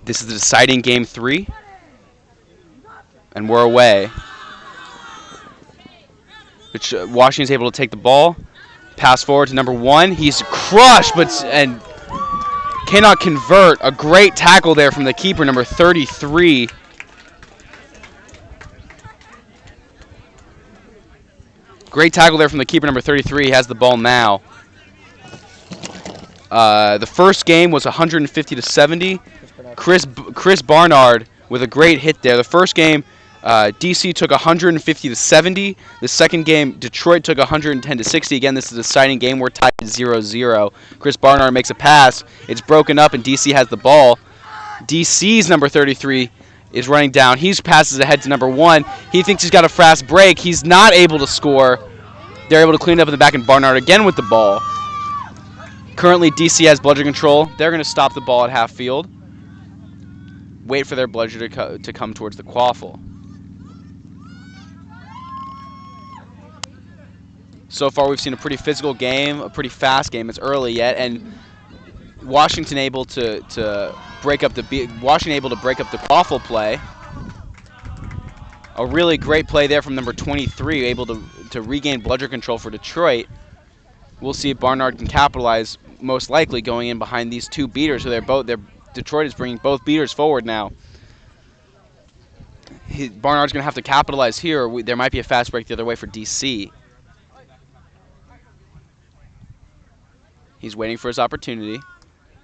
This is the deciding game 3, and we're away. Washington's able to take the ball, pass forward to number 1. He's crushed, and cannot convert. A great tackle there from the keeper, number 33. Great tackle there from the keeper, number 33. He has the ball now. The first game was 150-70. Chris Barnard with a great hit there. The first game, DC took 150-70. The second game, Detroit took 110-60. Again, this is a deciding game. We're tied 0-0. Chris Barnard makes a pass. It's broken up, and DC has the ball. DC's number 33 is running down. He passes ahead to number 1. He thinks he's got a fast break. He's not able to score. They're able to clean it up in the back, and Barnard again with the ball. Currently, DC has bludger control. They're going to stop the ball at half field. Wait for their bludger to come towards the quaffle. So far, we've seen a pretty physical game, a pretty fast game. It's early yet, and Washington able to break up the quaffle play. A really great play there from number 23, able to regain bludger control for Detroit. We'll see if Barnard can capitalize, most likely going in behind these two beaters. So Detroit is bringing both beaters forward now. Barnard's going to have to capitalize here. There might be a fast break the other way for DC. He's waiting for his opportunity.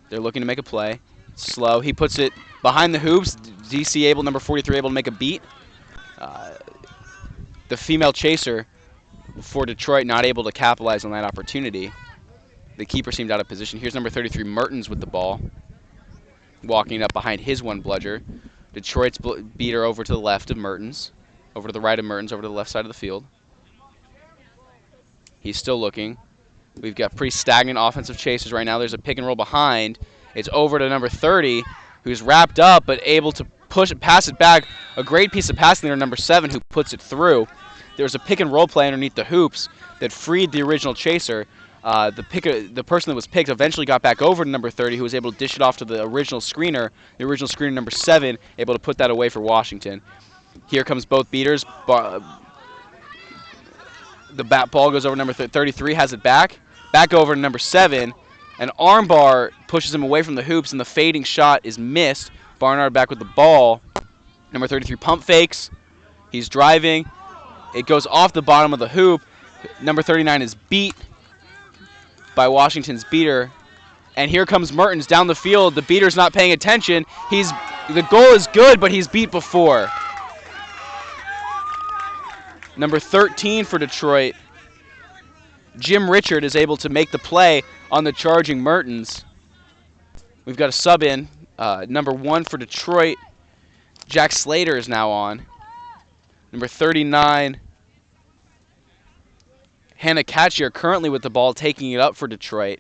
They're looking to make a play. Slow. He puts it behind the hoops. DC number 43 able to make a beat. The female chaser for Detroit not able to capitalize on that opportunity. The keeper seemed out of position. Here's number 33, Mertens, with the ball. Walking up behind his one bludger. Detroit's beater over to the left of Mertens. Over to the right of Mertens, over to the left side of the field. He's still looking. We've got pretty stagnant offensive chasers right now. There's a pick and roll behind. It's over to number 30, who's wrapped up but able to pass it back. A great piece of passing there, number 7, who puts it through. There was a pick and roll play underneath the hoops that freed the original chaser. The person that was picked eventually got back over to number 30, who was able to dish it off to the original screener. The original screener, number 7, able to put that away for Washington. Here comes both beaters. The bat ball goes over number 33, has it back. Back over to number 7. An armbar pushes him away from the hoops, and the fading shot is missed. Barnard back with the ball. Number 33 pump fakes. He's driving. It goes off the bottom of the hoop. Number 39 is beat by Washington's beater. And here comes Mertens down the field. The beater's not paying attention. The goal is good, but he's beat before. Number 13 for Detroit, Jim Richard, is able to make the play on the charging Mertens. We've got a sub in. Number 1 for Detroit, Jack Slater, is now on. Number 39, Hannah Katchier, currently with the ball, taking it up for Detroit.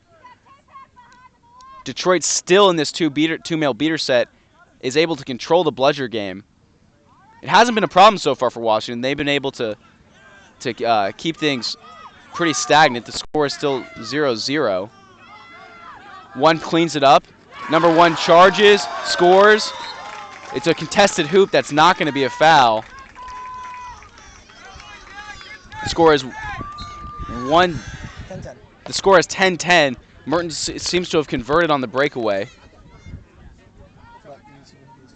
Detroit, still in this two-male beater set, is able to control the bludger game. It hasn't been a problem so far for Washington. They've been able to keep things pretty stagnant. The score is still 0-0. 1 cleans it up. Number 1 charges, scores. It's a contested hoop. That's not going to be a foul. The score is 10-10. The score is 10-10. Mertens seems to have converted on the breakaway.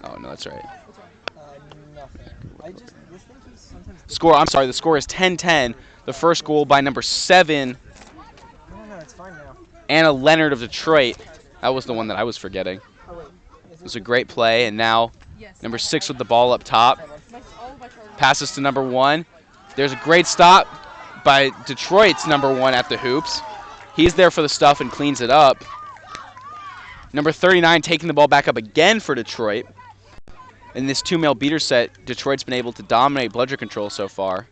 Oh, no, that's right. The score is 10-10. The first goal by number 7, No, it's fine now. Anna Leonard of Detroit. That was the one that I was forgetting. It was a great play, and now number 6 with the ball up top. Passes to number 1. There's a great stop by Detroit's number 1 at the hoops. He's there for the stuff and cleans it up. Number 39 taking the ball back up again for Detroit. In this two-male beater set, Detroit's been able to dominate bludger control so far.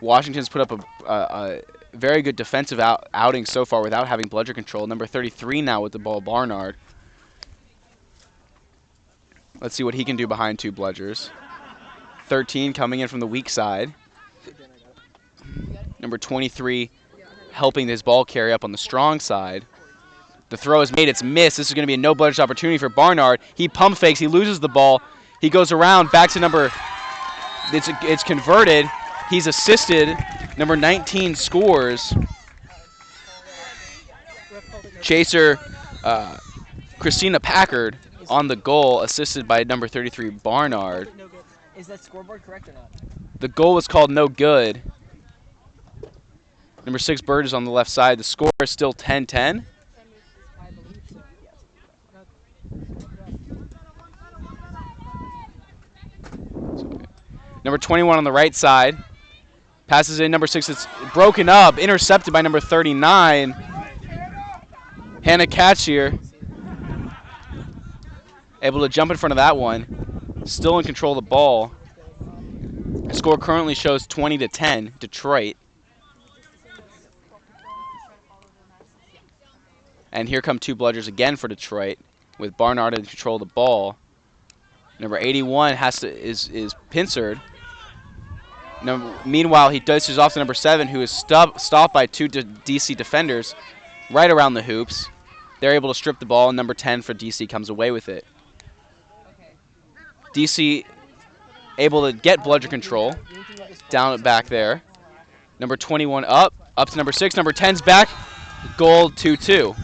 Washington's put up a very good defensive outing so far without having bludger control. Number 33 now with the ball, Barnard. Let's see what he can do behind 2 bludgers. 13 coming in from the weak side. Number 23 helping his ball carry up on the strong side. The throw is made. It's missed. This is going to be a no bludgers opportunity for Barnard. He pump fakes. He loses the ball. He goes around back to number. It's converted. He's assisted. Number 19 scores. Chaser Christina Packard on the goal, assisted by number 33 Barnard. Is that scoreboard correct or not? The goal was called no good. Number 6 Bird is on the left side. The score is still 10-10. I believe so. Yes. Number 21 on the right side. Passes in number 6. It's broken up. Intercepted by number 39. Hannah Catchier. Able to jump in front of that one. Still in control of the ball. The score currently shows 20-10, Detroit. And here come 2 bludgers again for Detroit, with Barnard in control of the ball. Number 81 is pincered. Meanwhile, he dishes off to number 7, who is stopped by 2 DC defenders right around the hoops. They're able to strip the ball, and number 10 for DC comes away with it. DC able to get bludger control down back there. Number 21 up to number 6. Number 10's back. Goal 2-2.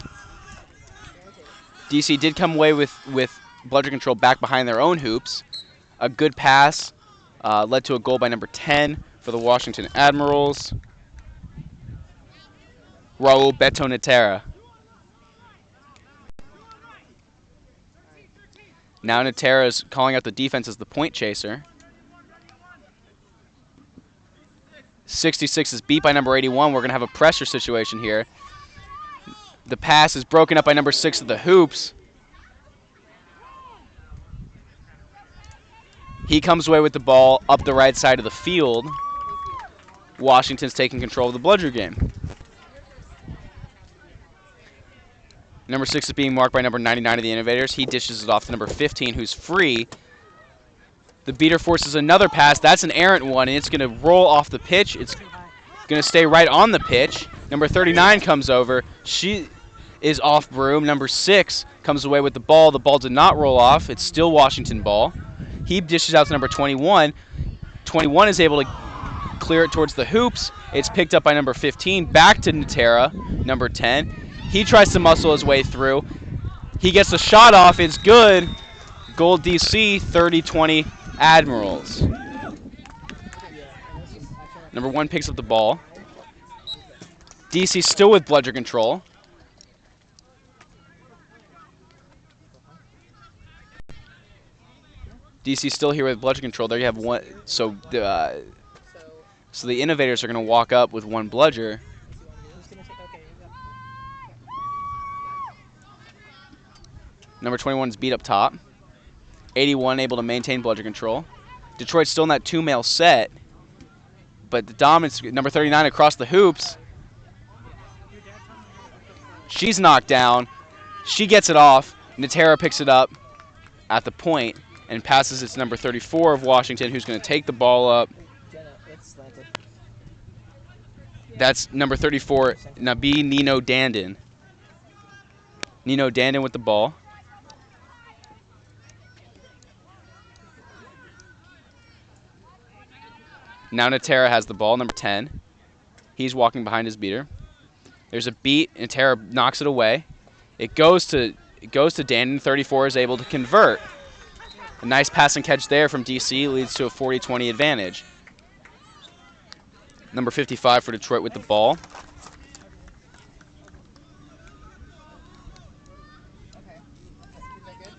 DC did come away with bludger control back behind their own hoops. A good pass led to a goal by number 10 for the Washington Admirals. Raul Betonetera. Now Natera is calling out the defense as the point chaser. 66 is beat by number 81. We're going to have a pressure situation here. The pass is broken up by number 6 at the hoops. He comes away with the ball up the right side of the field. Washington's taking control of the bludger game. Number 6 is being marked by number 99 of the Innovators. He dishes it off to number 15, who's free. The beater forces another pass. That's an errant one, and it's going to roll off the pitch. It's going to stay right on the pitch. Number 39 comes over. She is off broom. Number 6 comes away with the ball. The ball did not roll off. It's still Washington ball. He dishes out to number 21. 21 is able to clear it towards the hoops. It's picked up by number 15. Back to Natera, number 10. He tries to muscle his way through. He gets the shot off. It's good. Goal DC, 30-20 Admirals. Number 1 picks up the ball. DC still with bludger control. DC still here with bludger control. There you have one. So the Innovators are going to walk up with 1 bludger. Number 21 is beat up top. 81 able to maintain bludger control. Detroit's still in that 2-male set. But the dominance, number 39 across the hoops. She's knocked down. She gets it off. Natera picks it up at the point and passes it to number 34 of Washington, who's going to take the ball up. That's number 34, Nabi Nino Dandon. Nino Dandon with the ball. Now Natera has the ball, number 10. He's walking behind his beater. There's a beat, and Natera knocks it away. It goes to Dandon. 34 is able to convert. A nice pass and catch there from DC leads to a 40-20 advantage. Number 55 for Detroit with the ball.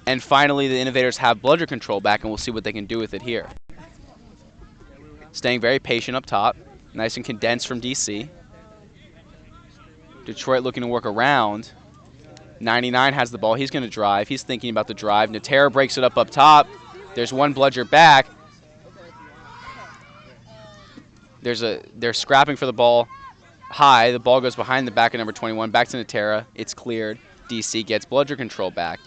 And finally, the Innovators have bludger control back, and we'll see what they can do with it here. Staying very patient up top. Nice and condensed from DC. Detroit looking to work around. 99 has the ball. He's going to drive. He's thinking about the drive. Natera breaks it up top. There's 1 bludger back. They're scrapping for the ball high. The ball goes behind the back of number 21. Back to Natera. It's cleared. DC gets bludger control back.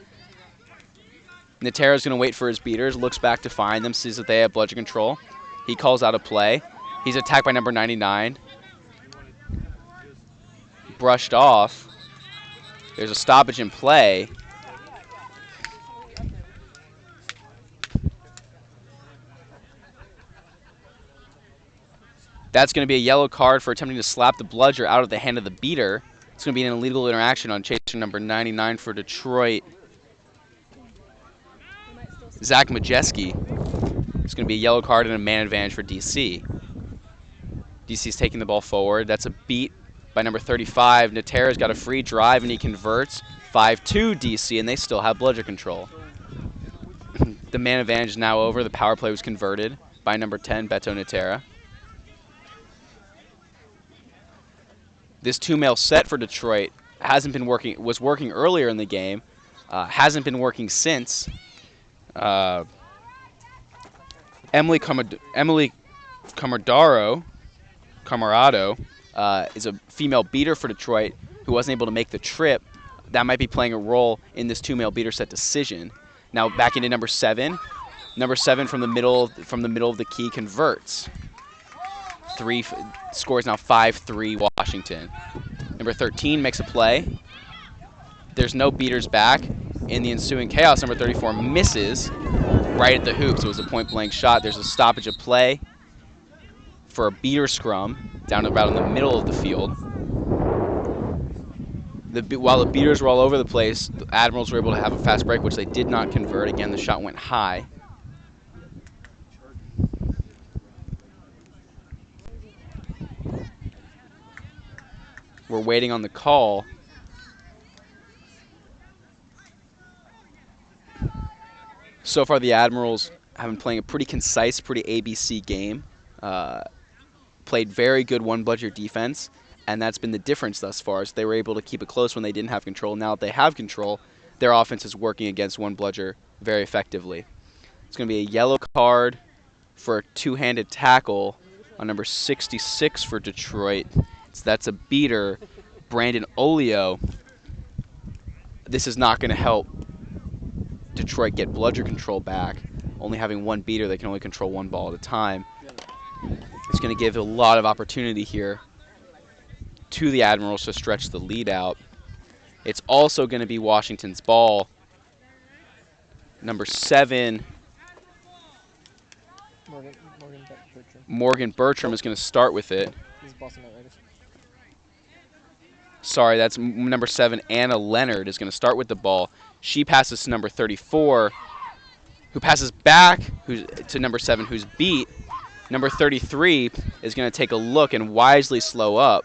Natera's going to wait for his beaters. Looks back to find them. Sees that they have bludger control. He calls out a play. He's attacked by number 99. Brushed off. There's a stoppage in play. That's going to be a yellow card for attempting to slap the bludger out of the hand of the beater. It's going to be an illegal interaction on chaser number 99 for Detroit, Zach Majeski. It's going to be a yellow card and a man advantage for DC. DC's taking the ball forward. That's a beat by number 35. Natera's got a free drive, and he converts. 5-2 DC, and they still have bludger control. The man advantage is now over. The power play was converted by number 10, Beto Natera. This two-male set for Detroit hasn't been working. Was working earlier in the game, hasn't been working since. Emily Camarado is a female beater for Detroit who wasn't able to make the trip. That might be playing a role in this two-male beater set decision. Now back into number 7. Number 7 from the middle of the key converts. Scores now 5-3 Washington. Number 13 makes a play. There's no beaters back. In the ensuing chaos, number 34 misses right at the hoops. It was a point-blank shot. There's a stoppage of play for a beater scrum down about in the middle of the field. While the beaters were all over the place, the Admirals were able to have a fast break, which they did not convert. Again, the shot went high. We're waiting on the call. So far, the Admirals have been playing a pretty concise, pretty ABC game. Played very good one-bludger defense, and that's been the difference thus far. Is they were able to keep it close when they didn't have control. Now that they have control, their offense is working against one-bludger very effectively. It's going to be a yellow card for a two-handed tackle on number 66 for Detroit. That's a beater, Brandon Olio. This is not going to help Detroit get bludger control back. Only having one beater, they can only control one ball at a time. It's going to give a lot of opportunity here to the Admirals to stretch the lead out. It's also going to be Washington's ball. Number 7, Morgan Bertram is going to start with it. Sorry, that's number 7, Anna Leonard, is going to start with the ball. She passes to number 34, who passes back to number 7, who's beat. Number 33 is going to take a look and wisely slow up.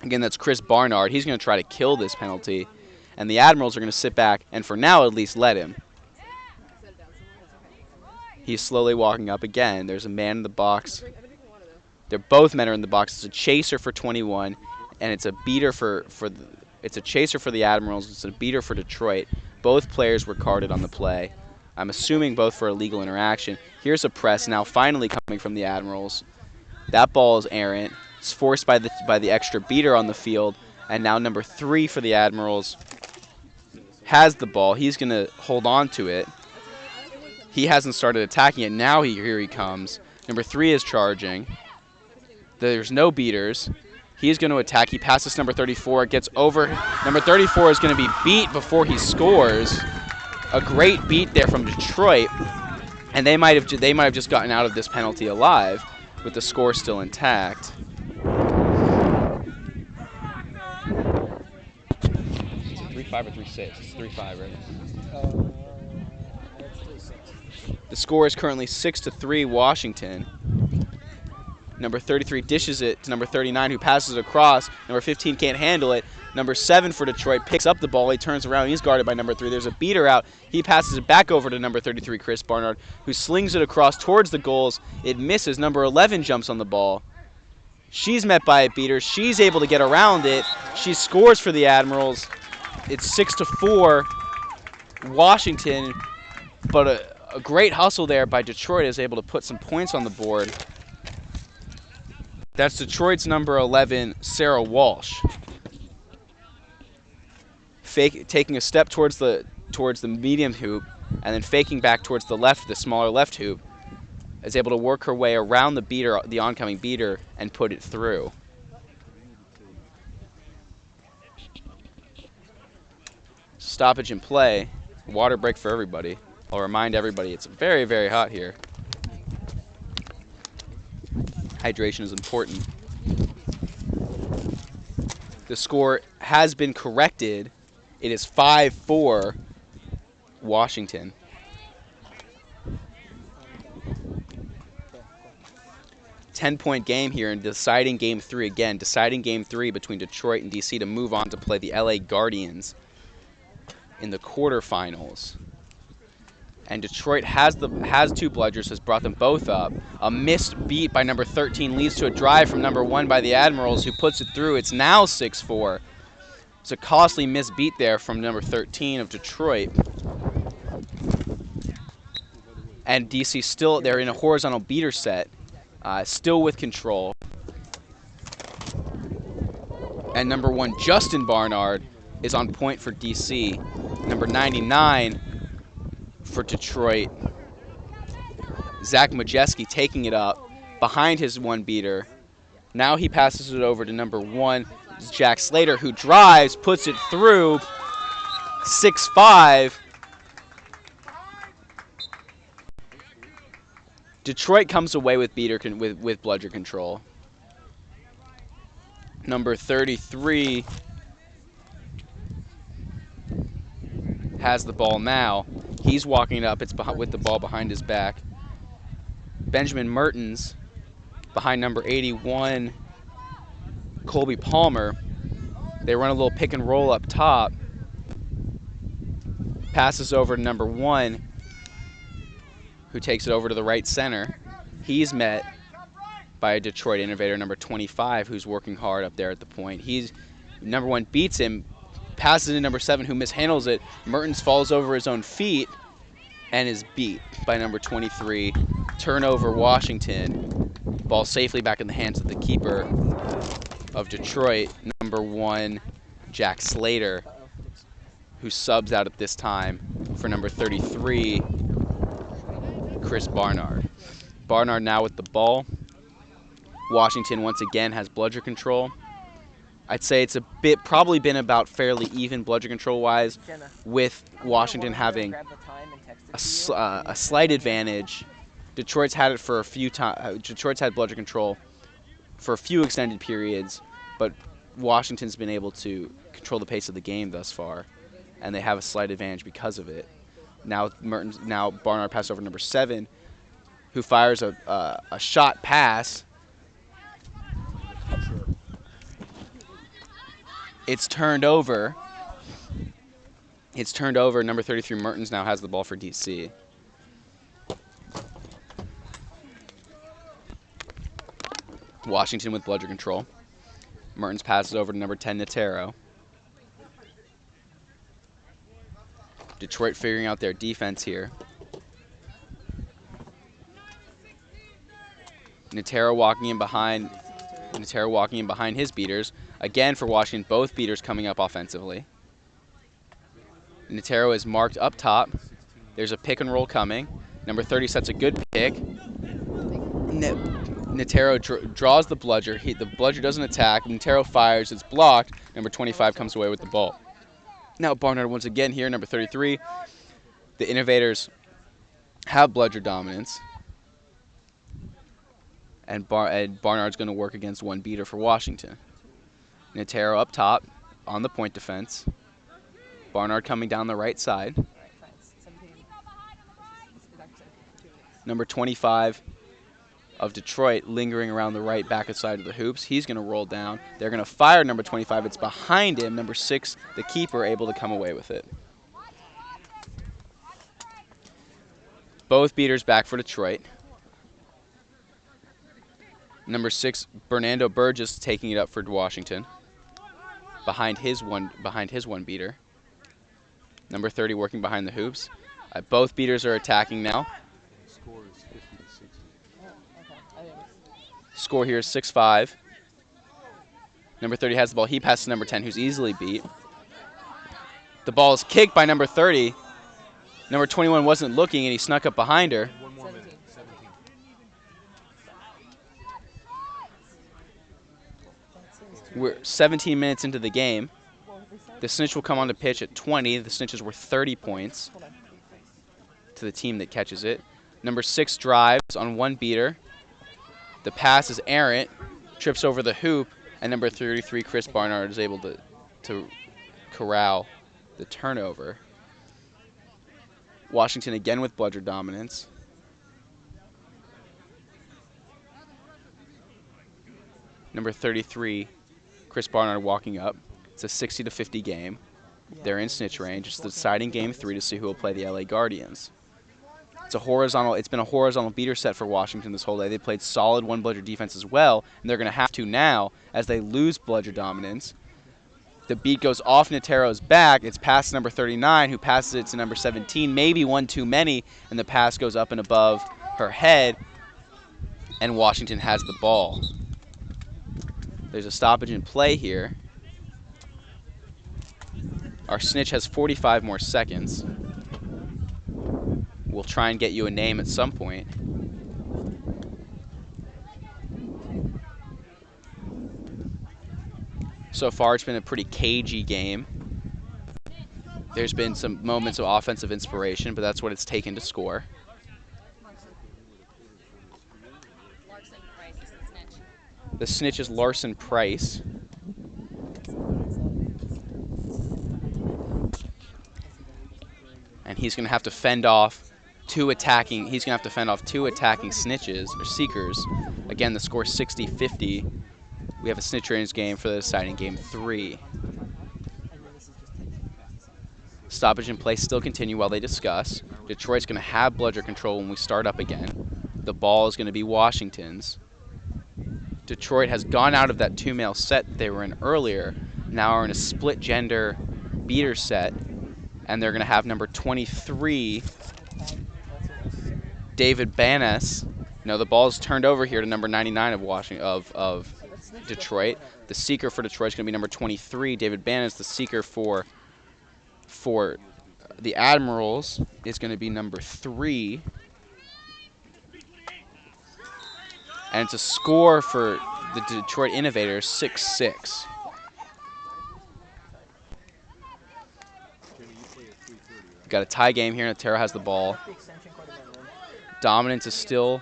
Again, that's Chris Barnard. He's going to try to kill this penalty. And the Admirals are going to sit back and, for now at least, let him. He's slowly walking up again. There's a man in the box. Both men are in the box. It's a chaser for 21, and it's a beater it's a chaser for the Admirals. It's a beater for Detroit. Both players were carded on the play. I'm assuming both for illegal interaction. Here's a press now finally coming from the Admirals. That ball is errant. It's forced by the extra beater on the field, and now number 3 for the Admirals has the ball. He's going to hold on to it. He hasn't started attacking it. Now here he comes. Number 3 is charging. There's no beaters. He's going to attack. He passes number 34. Gets over. Number 34 is going to be beat before he scores. A great beat there from Detroit, and they might have just gotten out of this penalty alive, with the score still intact. Is it 3-5 or 3-6? It's 3-5, right? The score is currently 6-3 Washington. Number 33 dishes it to number 39, who passes it across. Number 15 can't handle it. Number 7 for Detroit picks up the ball. He turns around. He's guarded by number 3. There's a beater out. He passes it back over to number 33, Chris Barnard, who slings it across towards the goals. It misses. Number 11 jumps on the ball. She's met by a beater. She's able to get around it. She scores for the Admirals. It's 6-4 Washington, but a great hustle there by Detroit is able to put some points on the board. That's Detroit's number 11, Sarah Walsh. Taking a step towards the medium hoop, and then faking back towards the smaller left hoop, is able to work her way around the oncoming beater, and put it through. Stoppage in play. Water break for everybody. I'll remind everybody it's very, very hot here. Hydration is important. The score has been corrected. It is 5-4 Washington. 10-point game here and deciding game 3 again. Deciding game 3 between Detroit and DC to move on to play the LA Guardians in the quarterfinals. And Detroit has 2 bludgers, has brought them both up. A missed beat by number 13 leads to a drive from number 1 by the Admirals, who puts it through. It's now 6-4. It's a costly missed beat there from number 13 of Detroit. And DC still, they're in a horizontal beater set, still with control. And number 1, Justin Barnard, is on point for DC. Number 99 for Detroit, Zach Majeski, taking it up behind his 1 beater. Now he passes it over to number 1, Jack Slater, who drives, puts it through. 6-5. Detroit comes away with with bludger control. Number 33 has the ball now. He's walking it up. It's with the ball behind his back. Benjamin Mertens behind number 81, Colby Palmer. They run a little pick and roll up top. Passes over to number 1, who takes it over to the right center. He's met by a Detroit innovator, number 25, who's working hard up there at the point. Number 1 beats him, passes to number 7, who mishandles it. Mertens falls over his own feet and is beat by number 23. Turnover, Washington. Ball safely back in the hands of the keeper of Detroit, number 1, Jack Slater, who subs out at this time for number 33, Chris Barnard. Barnard now with the ball. Washington once again has bludger control. I'd say it's probably been about fairly even bludger control-wise, with Washington having a slight advantage. Detroit's had it for a few times. Detroit's had bludger control for a few extended periods, but Washington's been able to control the pace of the game thus far, and they have a slight advantage because of it. Now Barnard passes over number 7, who fires a shot pass. It's turned over. Number 33, Mertens, now has the ball for DC. Washington with bludger control. Mertens passes over to number 10, Natero. Detroit figuring out their defense here. Natero walking in behind his beaters. Again for Washington, both beaters coming up offensively. Natero is marked up top. There's a pick and roll coming. Number 30 sets a good pick. Natero draws the bludger. The bludger doesn't attack. Natero fires. It's blocked. Number 25 comes away with the ball. Now Barnard once again here, number 33. The Innovators have bludger dominance. And Barnard's going to work against 1 beater for Washington. Natero up top on the point defense. Barnard coming down the right side. Number 25 of Detroit lingering around the right back side of the hoops. He's going to roll down. They're going to fire number 25. It's behind him. Number 6, the keeper, able to come away with it. Both beaters back for Detroit. Number 6, Bernardo Burgess taking it up for Washington. Behind his one beater. Number 30 working behind the hoops. Both beaters are attacking now. Score is 50-60. Score here is 6-5. Number 30 has the ball. He passes to number 10, who's easily beat. The ball is kicked by number 30. Number 21 wasn't looking, and he snuck up behind her. 1 more minute. 17. We're 17 minutes into the game. Well, they said The snitch will come on the pitch at 20. The snitch is worth 30 points to the team that catches it. Number 6 drives on one beater. The pass is errant, trips over the hoop, and number 33, Chris Barnard, is able to corral the turnover. Washington again with bludger dominance. Number 33, Chris Barnard walking up. It's a 60-50 game. They're in snitch range. It's the deciding game 3 to see who will play the LA Guardians. It's been a horizontal beater set for Washington this whole day. They played solid one bludger defense as well, and they're going to have to now as they lose bludger dominance. The beat goes off Notero's back. It's past number 39, who passes it to number 17, maybe one too many, and the pass goes up and above her head, and Washington has the ball. There's a stoppage in play here. Our snitch has 45 more seconds. We'll try and get you a name at some point. So far, it's been a pretty cagey game. There's been some moments of offensive inspiration, but that's what it's taken to score. The snitch is Larson Price. And he's going to have to fend off two attacking snitches or seekers. Again, the score 60-50. We have a snitch range game for the deciding game 3. Stoppage in play still continue while they discuss. Detroit's going to have bludger control when we start up again. The ball is going to be Washington's. Detroit has gone out of that 2-male set they were in earlier. Now are in a split gender beater set, and they're going to have number 23, David Banas. No, the ball is turned over here to number 99 of Detroit. The seeker for Detroit is going to be number 23, David Banas. The seeker for the Admirals is going to be number 3. And it's a score for the Detroit Innovators, 6-6. Got a tie game here, and Notero has the ball. Dominance is still.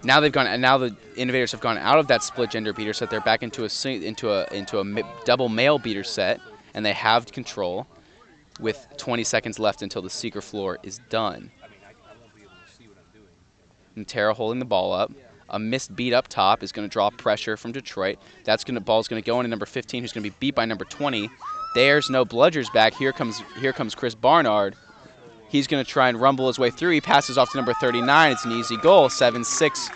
Now the Innovators have gone out of that split gender beater set. They're back into a double male beater set, and they have control with 20 seconds left until the seeker floor is done. Notero holding the ball up. A missed beat up top is going to draw pressure from Detroit. Ball's going to go into number 15, who's going to be beat by number 20. There's no bludgers back. Here comes Chris Barnard. He's going to try and rumble his way through. He passes off to number 39. It's an easy goal, 7-6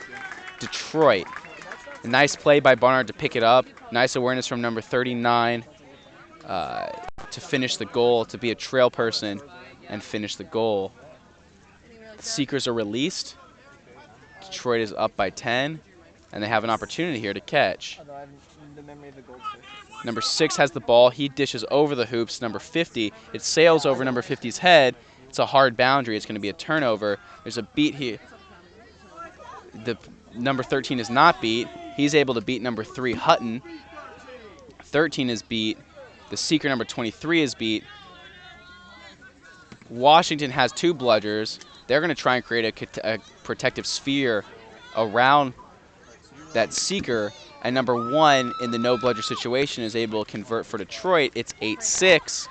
Detroit. A nice play by Barnard to pick it up. Nice awareness from number 39 to finish the goal, to be a trail person and finish the goal. The seekers are released. Detroit is up by 10, and they have an opportunity here to catch. Number 6 has the ball. He dishes over the hoops. Number 50, it sails over number 50's head. It's a hard boundary. It's going to be a turnover. There's a beat here. The number 13 is not beat. He's able to beat number 3, Hutton. 13 is beat. The seeker, number 23, is beat. Washington has 2 bludgers. They're going to try and create a protective sphere around that seeker. And number 1 in the no bludger situation is able to convert for Detroit. It's 8-6.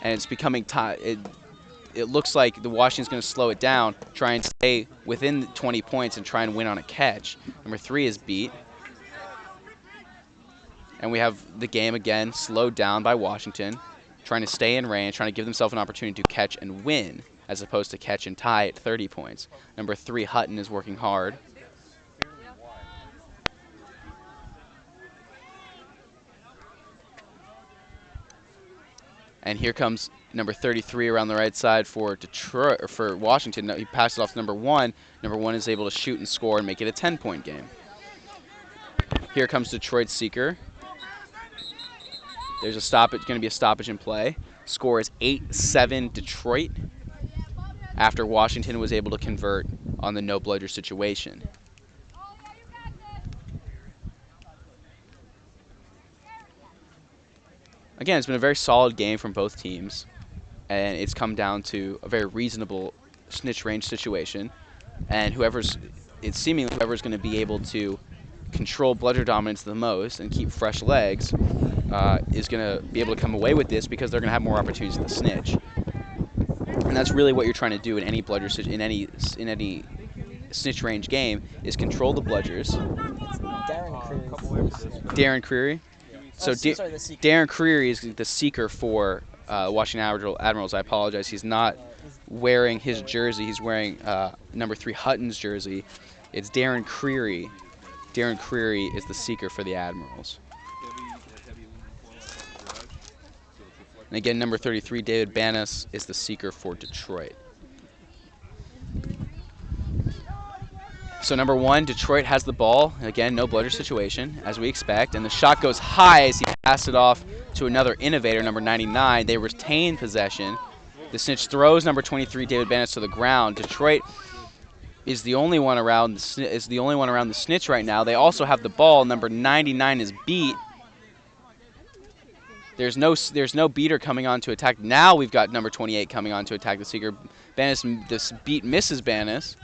And it's becoming it looks like the Washington's going to slow it down, try and stay within the 20 points and try and win on a catch. Number 3 is beat. And we have the game again slowed down by Washington, trying to stay in range, trying to give themselves an opportunity to catch and win, as opposed to catch and tie at 30 points. Number 3, Hutton, is working hard. And here comes number 33 around the right side for Detroit, or for Washington. He passes it off to number 1. Number 1 is able to shoot and score and make it a 10-point game. Here comes Detroit's seeker. There's a stoppage, going to be a stoppage in play. Score is 8-7 Detroit after Washington was able to convert on the no bludger situation. again, it's been a very solid game from both teams, and it's come down to a very reasonable snitch range situation. And it's seemingly whoever's going to be able to control bludger dominance the most and keep fresh legs is going to be able to come away with this because they're going to have more opportunities at the snitch. And that's really what you're trying to do in any bludger in any snitch range game is control the bludgers. Darren Creary. So Darren Creary is the seeker for Washington Admirals. I apologize. He's not wearing his jersey. He's wearing number 3 Hutton's jersey. It's Darren Creary. Darren Creary is the seeker for the Admirals. And again, number 33 David Banas is the seeker for Detroit. So number 1, Detroit has the ball. Again, no bludger situation, as we expect. And the shot goes high as he passed it off to another innovator, number 99. They retain possession. The snitch throws number 23, David Banas, to the ground. Detroit is the only one around the snitch right now. They also have the ball. Number 99 is beat. There's no beater coming on to attack. Now we've got number 28 coming on to attack the seeker. Banas, this beat misses Banas.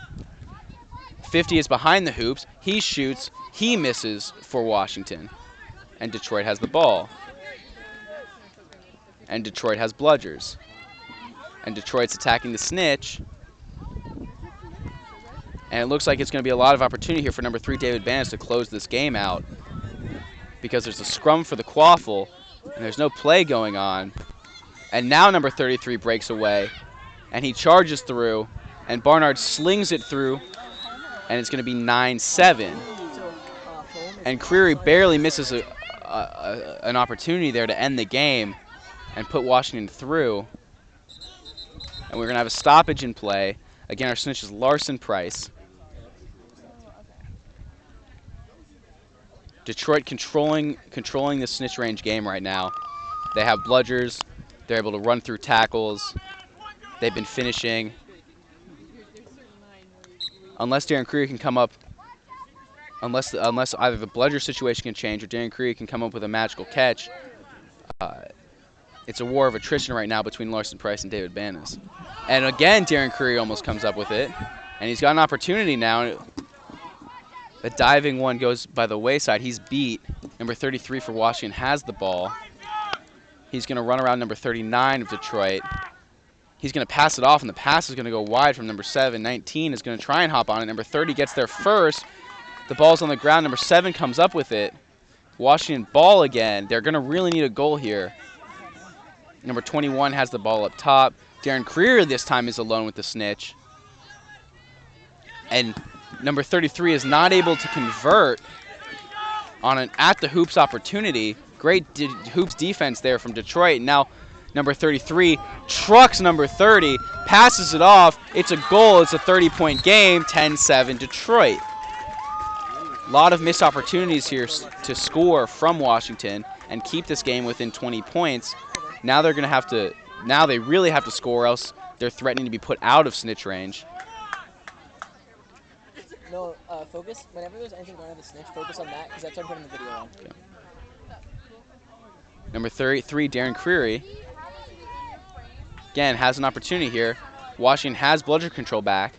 50 is behind the hoops. He shoots. He misses for Washington. And Detroit has the ball. And Detroit has bludgers. And Detroit's attacking the snitch. And it looks like it's going to be a lot of opportunity here for number 3, David Banas, to close this game out. Because there's a scrum for the quaffle. And there's no play going on. And now number 33 breaks away. And he charges through. And Barnard slings it through. And it's going to be 9-7. And Creary barely misses an opportunity there to end the game and put Washington through. And we're going to have a stoppage in play. Again, our snitch is Larson Price. Detroit controlling the snitch range game right now. They have bludgers. They're able to run through tackles. They've been finishing. Unless Darren Creary can come up, unless either the bludger situation can change or Darren Creary can come up with a magical catch, it's a war of attrition right now between Larson Price and David Banas. And again, Darren Creary almost comes up with it, and he's got an opportunity now. The diving one goes by the wayside. He's beat. Number 33 for Washington has the ball. He's going to run around number 39 of Detroit. He's going to pass it off, and the pass is going to go wide from number 7. 19 is going to try and hop on it. Number 30 gets there first. The ball's on the ground. Number 7 comes up with it. Washington ball again. They're going to really need a goal here. Number 21 has the ball up top. Darren Creary this time is alone with the snitch. And number 33 is not able to convert on an at-the-hoops opportunity. Great hoops defense there from Detroit. Now number 33 trucks number 30, passes it off. It's a goal. It's a 30-point game, 10-7 Detroit. A lot of missed opportunities here to score from Washington and keep this game within 20 points. Now they're going to have to, now they really have to score, else they're threatening to be put out of snitch range. No, focus. Whenever there's anything going on the snitch, focus on that, because that's what I'm putting the video on. Okay. Number 33, Darren Creary. Again, has an opportunity here. Washington has bludger control back.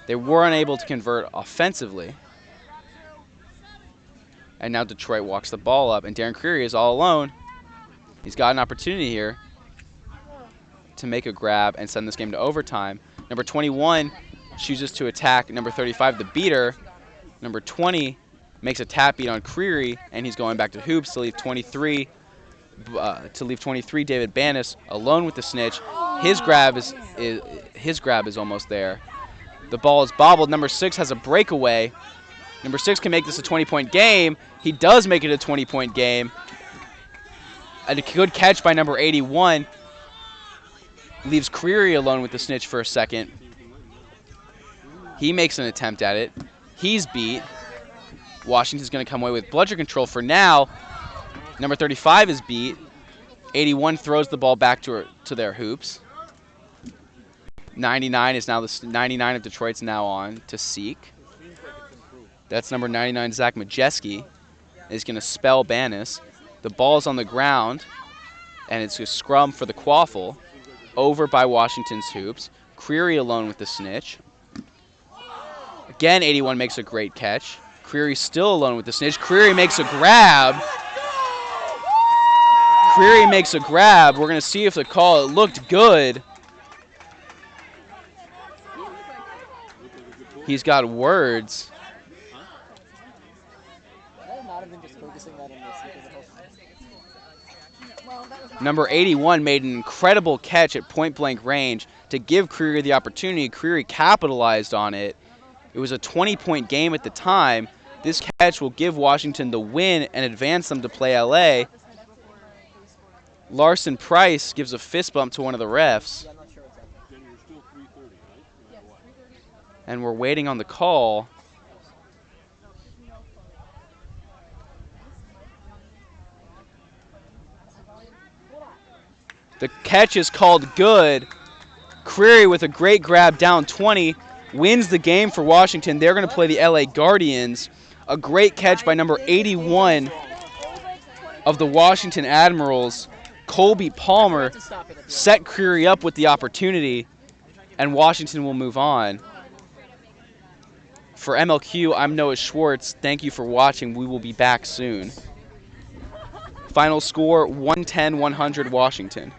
They were unable to convert offensively. And now Detroit walks the ball up, and Darren Creary is all alone. He's got an opportunity here to make a grab and send this game to overtime. Number 21 chooses to attack number 35, the beater. Number 20 makes a tap beat on Creary, and he's going back to hoops to leave 23. David Banas alone with the snitch. His grab is almost there. The ball is bobbled. Number 6 has a breakaway. Number 6 can make this a 20-point game. He does make it a 20-point game. A good catch by number 81 leaves Creary alone with the snitch for a second. He makes an attempt at it. He's beat. Washington's going to come away with bludger control for now. Number 35 is beat. 81 throws the ball back to their hoops. 99 is now the 99 of Detroit's now on to seek. That's number 99, Zach Majeski, is going to spell Banas. The ball's on the ground. And it's a scrum for the quaffle. Over by Washington's hoops. Creary alone with the snitch. Again, 81 makes a great catch. Creary still alone with the snitch. Creary makes a grab. Creary makes a grab. We're going to see if the call, it looked good. He's got words. Number 81 made an incredible catch at point-blank range to give Creary the opportunity. Creary capitalized on it. It was a 20-point game at the time. This catch will give Washington the win and advance them to play LA. Larson Price gives a fist bump to one of the refs. And we're waiting on the call. The catch is called good. Creary with a great grab down 20 wins the game for Washington. They're going to play the LA Guardians. A great catch by number 81 of the Washington Admirals. Colby Palmer set Creary up with the opportunity, and Washington will move on. For MLQ, I'm Noah Schwartz. Thank you for watching. We will be back soon. Final score, 110-100 Washington.